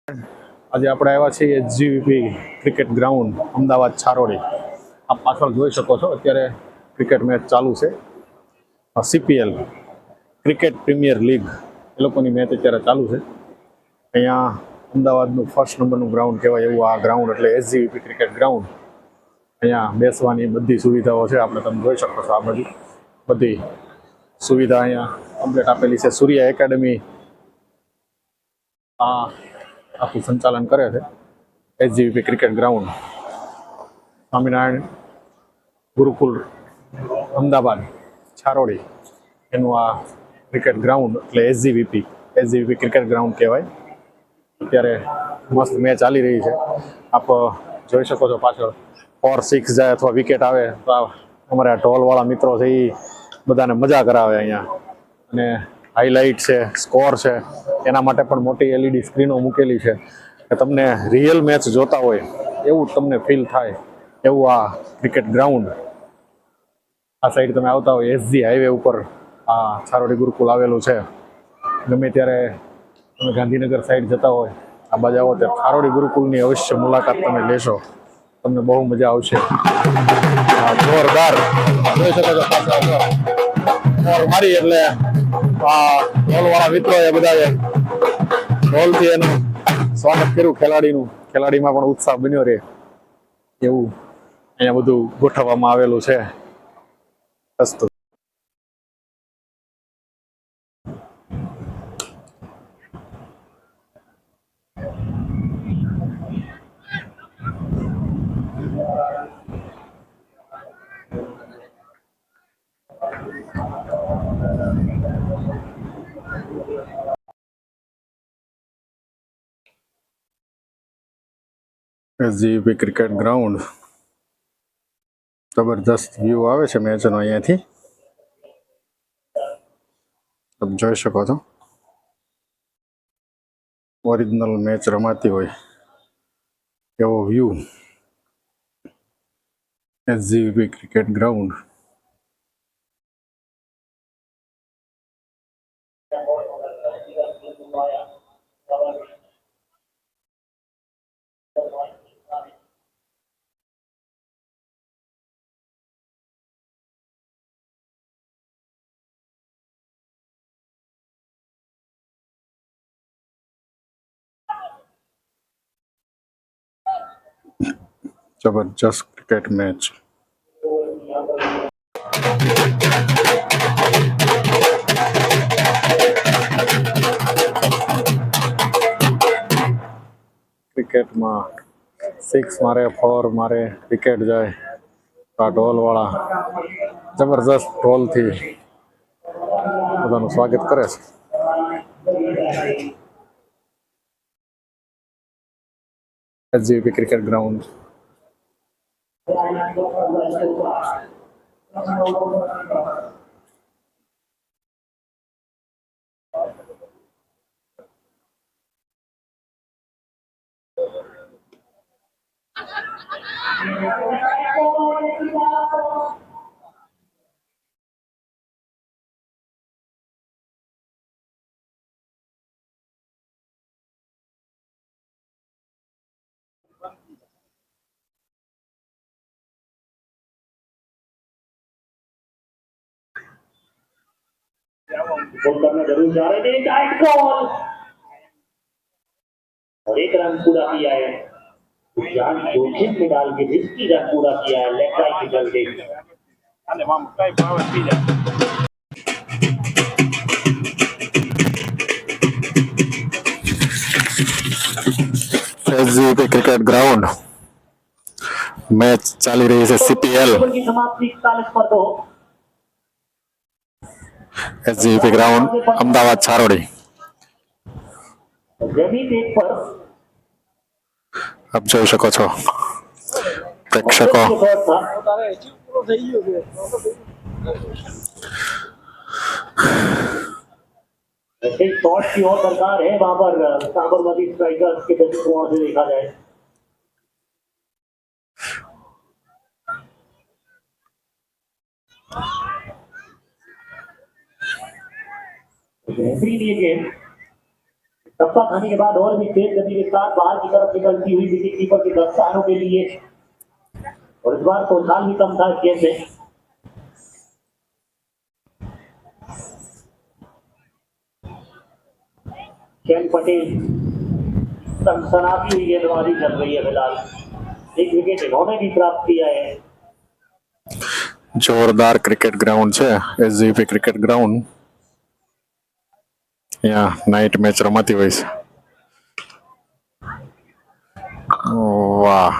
આજે આપણે આવ્યા છીએ એચજીવીપી ક્રિકેટ ગ્રાઉન્ડ અમદાવાદ છારોડી. આપ પાછળ જોઈ શકો છો અત્યારે ક્રિકેટ મેચ ચાલુ છે. સીપીએલ ક્રિકેટ પ્રીમિયર લીગ એ લોકોની મેચ અત્યારે ચાલુ છે. અહીંયા અમદાવાદનું ફર્સ્ટ નંબરનું ગ્રાઉન્ડ કહેવાય એવું આ ગ્રાઉન્ડ એટલે એચજીવીપી ક્રિકેટ ગ્રાઉન્ડ. અહીંયા બેસવાની બધી સુવિધાઓ છે, આપણે તમે જોઈ શકો છો. આ બધી સુવિધા અહીંયા કમ્પ્લીટ આપેલી છે. સૂર્યા એકેડમી આ આખું સંચાલન કરે છે. એચજીવીપી ક્રિકેટ ગ્રાઉન્ડ સ્વામિનારાયણ ગુરુકુલ અમદાવાદ છારોડી એનું આ ક્રિકેટ ગ્રાઉન્ડ એટલે એચજીવીપી ક્રિકેટ ગ્રાઉન્ડ કહેવાય. અત્યારે મસ્ત મેચ ચાલી રહી છે. આપ જોઈ શકો છો પાછળ 4-6 જાય અથવા વિકેટ આવે તો અમારા ઢોલવાળા મિત્રો છે એ બધાને મજા કરાવે અહીંયા. અને હાઈલાઇટ છે, સ્કોર છે, એના માટે પણ મોટી એલઈડી સ્ક્રીનો મૂકેલી છે કે તમને રિયલ મેચ જોતા હોય એવું તમને ફીલ થાય એવું આ ક્રિકેટ ગ્રાઉન્ડ. આ સાઈડ તમે આવતા હોય એસજી હાઈવે ઉપર આ છારોડી ગુરુકુલ આવેલું છે. ગમે ત્યારે તમે ગાંધીનગર સાઈડ જતા હોય આ બાજુ આવો ત્યારે છારોડી ગુરુકુલની અવશ્ય મુલાકાત તમે લેશો, તમને બહુ મજા આવશે. જોરદાર જોઈ શકો છો પાછળ મારી એટલે આ ઢોલવાળા મિત્રો એ બધાએ ઢોલથી એનું સ્વાગત કર્યું ખેલાડીમાં પણ ઉત્સાહ બન્યો રહે એવું અહીંયા બધું ગોઠવવામાં આવેલું છે. અસ્તુ. એચજીવીપી ક્રિકેટ ગ્રાઉન્ડ જબરદસ્ત વ્યૂ આવે છે મેચનો અહીંયાથી તમે જોઈ શકો છો. ઓરિજિનલ મેચ રમાતી હોય એવો વ્યૂ એચજીવીપી ક્રિકેટ ગ્રાઉન્ડ. જબરજસ્ત ક્રિકેટ મેચ. ક્રિકેટમાં 6 મારે 4 મારે વિકેટ જાય આ ઢોલવાળા જબરજસ્ત ઢોલથી બધાનું સ્વાગત કરે છે. એચજીવીપી ક્રિકેટ ગ્રાઉન્ડ. करना जरूर जा रहे थे टाइट बॉल और एक रन पूरा किया है. जान जोखिम में डाल के रिस्की रन पूरा किया है लेग साइड की चलते. अरे माम कई पावर पी जा. એચજીવીપી ક્રિકેટ ગ્રાઉન્ડ મેચ ચાલી રહી છે સીપીએલ. की समाप्ति 41 पर तो એચજીવીપી ગ્રાઉન્ડ અમદાવાદ છારોડી. जमीन एक पर આપ જોઈ શકો છો પ્રેક્ષકો. ऐसे शॉट की और दरकार है वहां पर साबरमती स्ट्राइकर्स के दृष्टिकोण से देखा जाए. बेहतरीन ये गेम टप्पा खाने के बाद और भी तेज गति के साथ बाहर की तरफ निकलती हुई विकेट कीपर के दस्तानों के लिए, और इस बार तो उछाल भी कम था इस गेंद में। चैन पटेल सनसनाती हुई गेंदबाजी चल रही है फिलहाल। एक विकेट इन्होंने भी प्राप्त किया है। જોરદાર ક્રિકેટ ગ્રાઉન્ડ છે એસજીપી ક્રિકેટ ગ્રાઉન્ડ. અહીંયા નાઇટ મેચ રમાતી હોય છે. વાહ,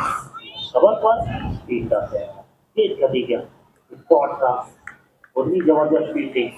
जबरदस्त स्पीड का है, तेज गति का स्पॉट था, उतनी जबरदस्त फील्डिंग।